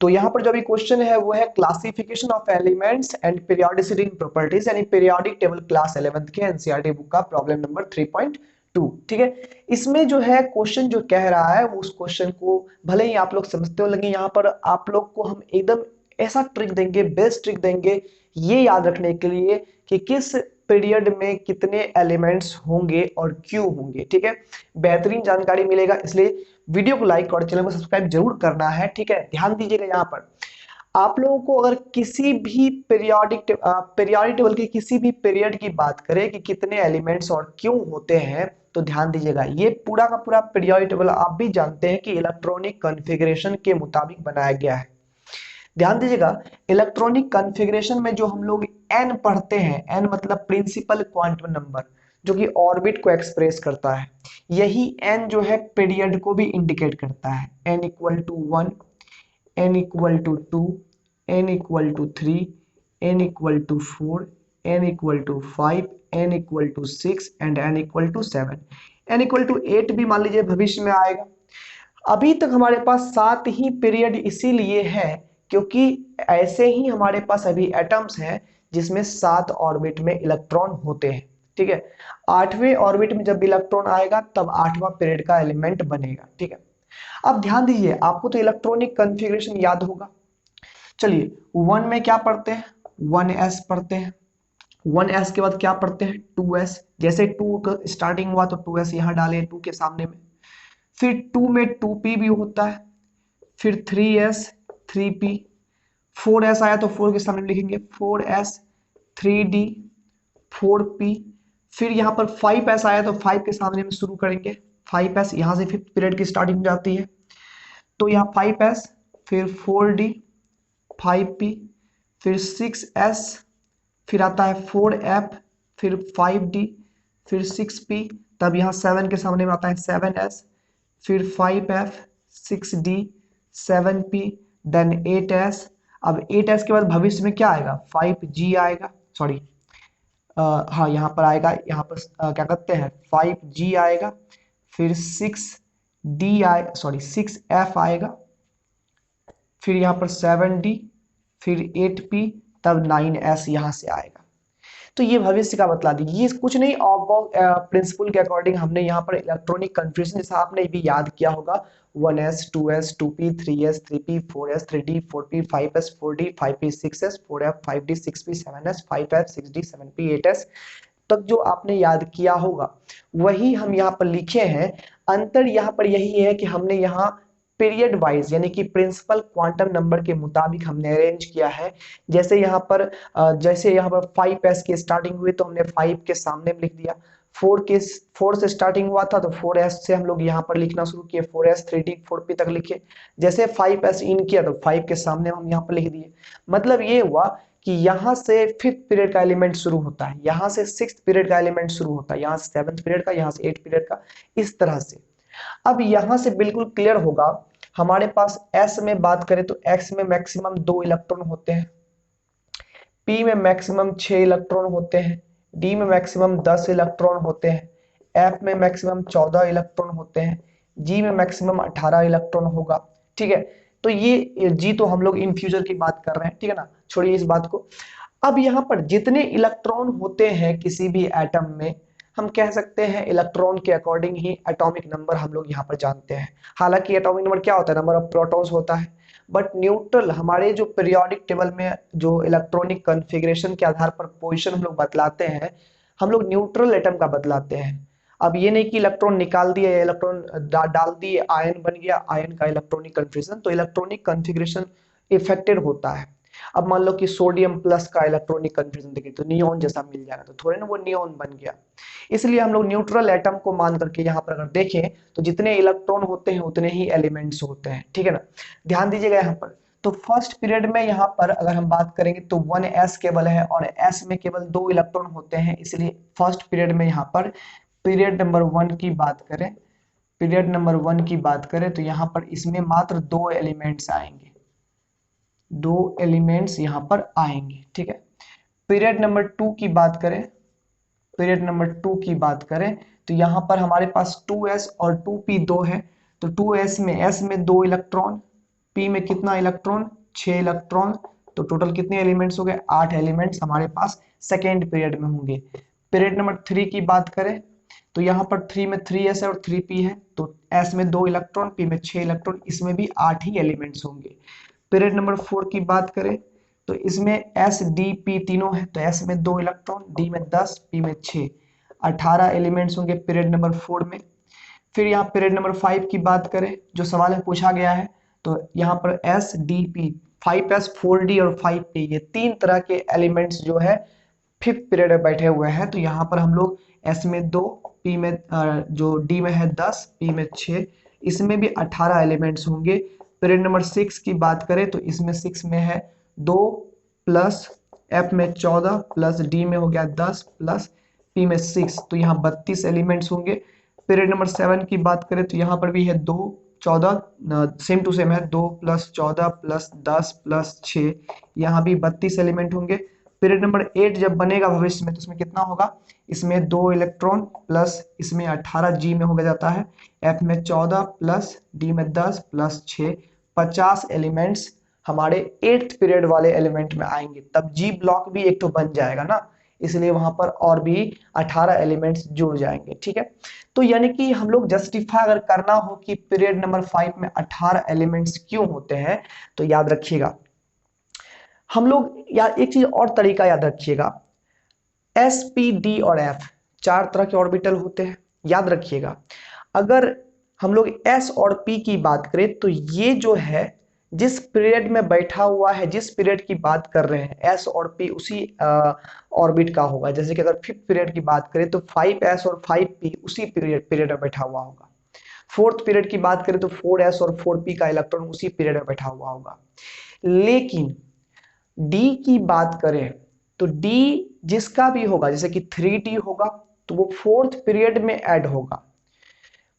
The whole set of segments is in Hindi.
तो यहाँ पर जो अभी क्वेश्चन है वो है classification of elements and periodicity in properties, यानी पीरियोडिक टेबल क्लास 11th के एनसीईआरटी बुक का प्रॉब्लम नंबर 3.2। ठीक है, इसमें जो है क्वेश्चन जो कह रहा है वो उस क्वेश्चन को भले ही आप लोग समझते हो, लेकिन यहाँ पर आप लोग को हम एकदम ऐसा ट्रिक देंगे, बेस्ट ट्रिक देंगे ये याद रखने के लिए कि किस पीरियड में कितने एलिमेंट्स होंगे और क्यों होंगे। ठीक है, बेहतरीन जानकारी मिलेगा, इसलिए वीडियो को लाइक और चैनल को सब्सक्राइब जरूर करना है। ठीक है, ध्यान दीजिएगा, यहाँ पर आप लोगों को अगर किसी भी पीरियोडिक टेबल के किसी भी पीरियड की बात करें कि कितने एलिमेंट्स और क्यों होते हैं, तो ध्यान दीजिएगा ये पूरा का पूरा पीरियोडिक टेबल आप भी जानते हैं कि इलेक्ट्रॉनिक कॉन्फ़िगरेशन के मुताबिक बनाया गया है। ध्यान दीजिएगा, इलेक्ट्रॉनिक कॉन्फ़िगरेशन में जो हम लोग एन पढ़ते हैं, एन मतलब प्रिंसिपल क्वांटम नंबर, जो कि ऑर्बिट को एक्सप्रेस करता है, यही एन जो है पीरियड को भी इंडिकेट करता है। N equal to 1, n equal to 2, n equal to 3, n equal to 4, n equal to 5, n equal to 6 and n equal to 7। N equal to 8 भी मान लीजिए भविष्य में आएगा। अभी तक हमारे पास 7 ही पीरियड इसीलिए है क्योंकि ऐसे ही हमारे पास अभी एटम्स हैं जिसमें 7 ऑर्बिट में इलेक्ट्रॉन होते हैं। ठीक है, 8वें ऑर्बिट में जब इलेक्ट्रॉन आएगा तब 8वां पीरियड का एलिमेंट बनेगा। ठीक है, अब ध्यान दीजिए, आपको तो इलेक्ट्रॉनिक कॉन्फ़िगरेशन याद होगा। चलिए 1 में क्या पढ़ते हैं, 1s पढ़ते हैं। 1s के बाद क्या पढ़ते हैं, 2s। जैसे 2 का स्टार्टिंग हुआ तो 2s यहां डाले 2 के सामने में। फिर 2 में 2p भी होता है, फिर 3s 3p, 4s आया तो 4 के सामने लिखेंगे 4s, 3d 4p। फिर यहाँ पर 5s आया तो 5 के सामने में शुरू करेंगे 5s, यहाँ से 5th पीरियड की स्टार्टिंग हो जाती है, तो यहाँ 5s, फिर 4d 5p, फिर 6s, फिर आता है 4f, फिर 5d, फिर 6p, तब यहाँ 7 के सामने में आता है 7s, फिर 5f, 6d, 7p, then 8s। अब 8s के बाद भविष्य में क्या आएगा, 5g आएगा, सॉरी हाँ यहाँ पर आएगा, यहाँ पर क्या कहते हैं 5g आएगा, फिर 6d आए, सॉरी 6f आएगा, फिर यहाँ पर 7d, फिर 8p, तब 9s यहाँ से आएगा। तो ये भविष्य का बतला दी, ये कुछ नहीं, प्रिंसिपल के अकॉर्डिंग हमने यहाँ पर इलेक्ट्रॉनिक कन्फ्यूजन जैसा आपने भी याद किया होगा, 1s 2s 2p 3s 3p 4s 3d 4p 5s 4d 5p 6s 4f 5d 6p 7s 5f 6d 7p 8s तक जो आपने याद किया होगा वही हम यहाँ पर लिखे हैं। अंतर यहाँ पर यही है कि हमने यहाँ पीरियड वाइज यानी कि प्रिंसिपल क्वांटम नंबर के मुताबिक हमने अरेंज किया है। जैसे यहाँ पर 5s की स्टार्टिंग हुई तो हमने 5 के सामने में लिख दिया। 4 से स्टार्टिंग हुआ था तो 4s से हम लोग यहाँ पर लिखना शुरू किए, 4s 3d 4p तक लिखे। जैसे 5s इन किया तो 5 के सामने हम यहाँ पर लिख दिए। मतलब ये हुआ कि यहाँ से 5th पीरियड का एलिमेंट शुरू होता है, यहाँ से 6th पीरियड का एलिमेंट शुरू होता है, यहाँ से 7th पीरियड का, यहाँ से 8th पीरियड का, इस तरह से। अब यहाँ से बिल्कुल क्लियर होगा, हमारे पास s में बात करें तो x में मैक्सिमम 2 इलेक्ट्रॉन होते हैं, p में मैक्सिमम 6 इलेक्ट्रॉन होते हैं, d में मैक्सिमम 10 इलेक्ट्रॉन होते हैं, f में मैक्सिमम 14 इलेक्ट्रॉन होते हैं, g में मैक्सिमम 18 इलेक्ट्रॉन होगा। ठीक है, तो ये g तो हम लोग इन फ्यूचर की बात कर रहे हैं, ठीक है ना, छोड़िए इस बात को। अब यहाँ पर जितने इलेक्ट्रॉन होते हैं किसी भी एटम में, हम कह सकते हैं इलेक्ट्रॉन के अकॉर्डिंग ही एटॉमिक नंबर हम लोग यहाँ पर जानते हैं। हालांकि एटॉमिक नंबर क्या होता है, नंबर ऑफ प्रोटॉन्स होता है, बट न्यूट्रल हमारे जो पीरियोडिक टेबल में जो इलेक्ट्रॉनिक कॉन्फ़िगरेशन के आधार पर पोजीशन हम लोग बतलाते हैं, हम लोग न्यूट्रल एटम का बतलाते हैं। अब ये नहीं कि इलेक्ट्रॉन निकाल दिए, इलेक्ट्रॉन डाल दिए, आयन बन गया, आयन का इलेक्ट्रॉनिक कॉन्फ़िगरेशन, तो इलेक्ट्रॉनिक कॉन्फ़िगरेशन इफेक्टेड होता है। अब मान लो कि सोडियम प्लस का इलेक्ट्रॉनिक कन्फ्यूजन देखिए तो नियोन जैसा मिल जाएगा, तो थोड़े ना वो नियोन बन गया। इसलिए हम लोग न्यूट्रल एटम को मान करके यहाँ पर अगर देखें तो जितने इलेक्ट्रॉन होते हैं उतने ही एलिमेंट्स होते हैं। ठीक है ना, ध्यान दीजिएगा यहाँ पर। तो फर्स्ट पीरियड में यहाँ पर अगर हम बात करेंगे तो 1s केवल है और s में केवल 2 इलेक्ट्रॉन होते हैं, इसलिए फर्स्ट पीरियड में यहाँ पर पीरियड नंबर 1 की बात करें, पीरियड नंबर 1 की बात करें तो यहाँ पर इसमें मात्र 2 एलिमेंट्स आएंगे, 2 एलिमेंट्स यहाँ पर आएंगे। ठीक है, पीरियड नंबर 2 की बात करें, पीरियड नंबर 2 की बात करें तो यहाँ पर हमारे पास 2s और 2p 2 है, तो 2s में s में 2 इलेक्ट्रॉन, पी में कितना इलेक्ट्रॉन, 6 इलेक्ट्रॉन, तो टोटल कितने एलिमेंट्स हो गए, 8 एलिमेंट्स हमारे पास सेकेंड पीरियड में होंगे। पीरियड नंबर 3 की बात करें तो यहाँ पर 3 में 3s है और 3p है, तो s में 2 इलेक्ट्रॉन, p में 6 इलेक्ट्रॉन, इसमें भी 8 ही एलिमेंट्स होंगे। पीरियड नंबर 4 की बात करें तो इसमें s d p तीनों है, तो s में 2 इलेक्ट्रॉन, d में 10, p में 6, 18 एलिमेंट्स होंगे पीरियड नंबर 4 में। फिर यहाँ पीरियड नंबर 5 की बात करें, जो सवाल में पूछा गया है, तो यहाँ पर S D P, 5s 4d और 5p, ये तीन तरह के एलिमेंट्स जो है फिफ्थ पीरियड में बैठे हुए हैं। तो यहाँ पर हम लोग s में 2, p में जो d में है 10, p में 6, इसमें भी 18 एलिमेंट्स होंगे। पीरियड नंबर 6 की बात करें तो इसमें 6 में है 2 प्लस f में 14 प्लस d में हो गया 10 प्लस p में 6, तो यहाँ 32 एलिमेंट्स होंगे। पीरियड नंबर 7 की बात करें तो यहाँ पर भी है 2 14, सेम टू सेम है 2 प्लस 14 प्लस 10 प्लस 6, यहाँ भी 32 एलिमेंट होंगे। पीरियड नंबर 8 जब बनेगा भविष्य में तो इसमें कितना होगा, इसमें 2 इलेक्ट्रॉन प्लस इसमें 18 जी में हो जाता है, एफ में 14 प्लस डी में 10 प्लस 6, 50 एलिमेंट्स हमारे 8th पीरियड वाले एलिमेंट में आएंगे। तब जी ब्लॉक भी एक तो बन जाएगा ना, इसलिए वहां पर और भी 18 एलिमेंट्स जुड़ जाएंगे। ठीक है, तो यानी कि हम लोग जस्टिफाई अगर करना हो कि पीरियड नंबर 5 में 18 एलिमेंट्स क्यों होते हैं, तो याद रखिएगा हम लोग, यार एक चीज और तरीका याद रखिएगा, एस पी डी और एफ 4 तरह के ऑर्बिटल होते हैं। याद रखिएगा अगर हम लोग एस और पी की बात करें तो ये जो है जिस पीरियड में बैठा हुआ है, जिस पीरियड की बात कर रहे हैं एस और पी उसी ऑर्बिट का होगा। जैसे कि अगर फिफ्थ पीरियड की बात करें तो 5s और 5p उसी पीरियड में बैठा हुआ होगा। फोर्थ पीरियड की बात करें तो 4s और 4p का इलेक्ट्रॉन उसी पीरियड में बैठा हुआ होगा। लेकिन डी की बात करें तो डी जिसका भी होगा, जैसे कि 3d होगा तो वो फोर्थ पीरियड में ऐड होगा,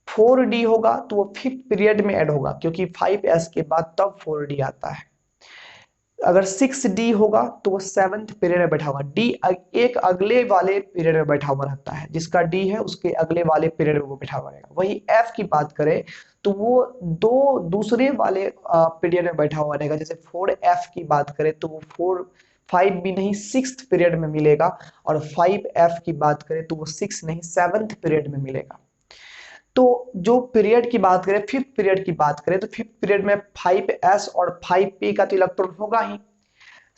4d होगा तो वो फिफ्थ पीरियड में ऐड होगा, क्योंकि 5s के बाद तब 4d आता है। अगर 6d होगा तो वो 7th पीरियड में बैठा हुआ, डी एक अगले वाले पीरियड में बैठा हुआ रहता है, जिसका डी है उसके अगले वाले पीरियड में वो बैठा हुआ रहेगा। वही एफ की बात करें तो वो दो दूसरे वाले पीरियड में बैठा हुआ रहेगा। जैसे 4f की बात करें तो वो 5 भी नहीं 6th पीरियड में मिलेगा, और 5f की बात करें तो वो 6 नहीं 7th पीरियड में मिलेगा। तो जो पीरियड की बात करें, फिफ्थ पीरियड की बात करें तो फिफ्थ पीरियड में 5s और 5p का तो इलेक्ट्रॉन होगा ही,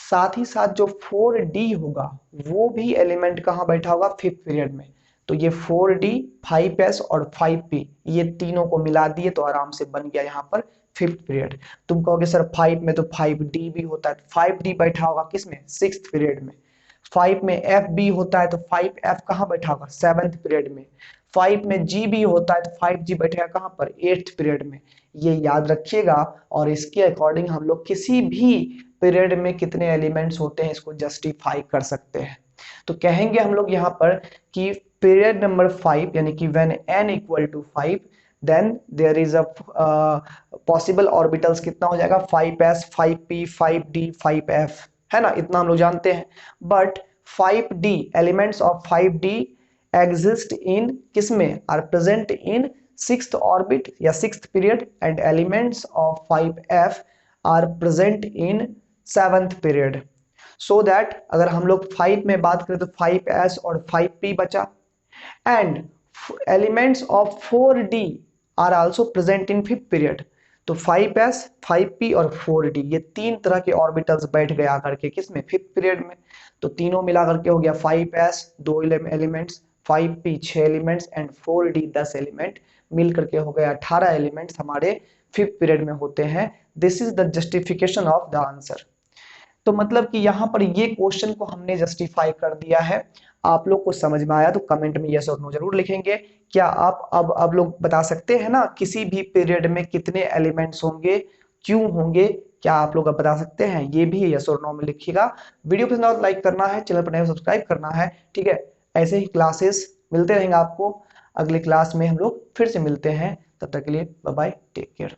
साथ ही साथ जो 4d होगा वो भी एलिमेंट कहाँ बैठा होगा, फिफ्थ पीरियड में। तो ये 4d 5s और 5p ये तीनों को मिला दिए तो आराम से बन गया यहाँ पर फिफ्थ पीरियड। तुम कहोगे सर 5 में तो 5d भी होता है, 5d बैठा होगा किसमें, सिक्स्थ पीरियड में। 5 में fb होता है तो 5f कहाँ बैठा होगा, 7th पीरियड में। 5 में gb होता है तो 5g बैठेगा कहाँ पर, 8th पीरियड में। ये याद रखिएगा, और इसके अकॉर्डिंग हम लोग किसी भी पीरियड में कितने एलिमेंट्स होते हैं इसको जस्टिफाई कर सकते हैं। तो कहेंगे हम लोग यहाँ पर कि पीरियड नंबर 5 यानी कि when n equal to 5 then there is a possible orbitals कितना हो जाएगा, 5s 5p 5d 5f, है ना, इतना हम लोग जानते हैं। But 5d elements of 5d exist in किसमें, are present in sixth orbit या sixth period, and elements of 5f are present in 7th period. So that अगर हम लोग 5 में बात करें तो 5s और 5p बचा, and elements of 4d are also present in fifth period. तो 5s 5p और 4d ये तीन तरह के ऑर्बिटल्स बैठ गए आकर के किसमें, फिफ्थ पीरियड में। तो तीनों मिला करके हो गया 5s 2 elements, 5p 6 elements and 4d 10 element, मिल करके हो गए 18 एलिमेंट्स हमारे फिफ्थ पीरियड में होते हैं। This is the justification of the answer. तो मतलब कि यहाँ पर ये क्वेश्चन को हमने जस्टिफाई कर दिया है। आप लोग को समझ में आया तो कमेंट में यस और नो जरूर लिखेंगे। क्या आप अब लोग बता सकते हैं ना किसी भी पीरियड में कितने एलिमेंट्स होंगे, क्यों होंगे, क्या आप लोग अब बता सकते हैं, ये भी यस और नो में लिखिएगा। वीडियो पसंद आए तो लाइक करना है, चैनल पर नए सब्सक्राइब करना है। ठीक है, ऐसे ही क्लासेस मिलते रहेंगे आपको। अगले क्लास में हम लोग फिर से मिलते हैं, तब तक के लिए बाय बाय, टेक केयर।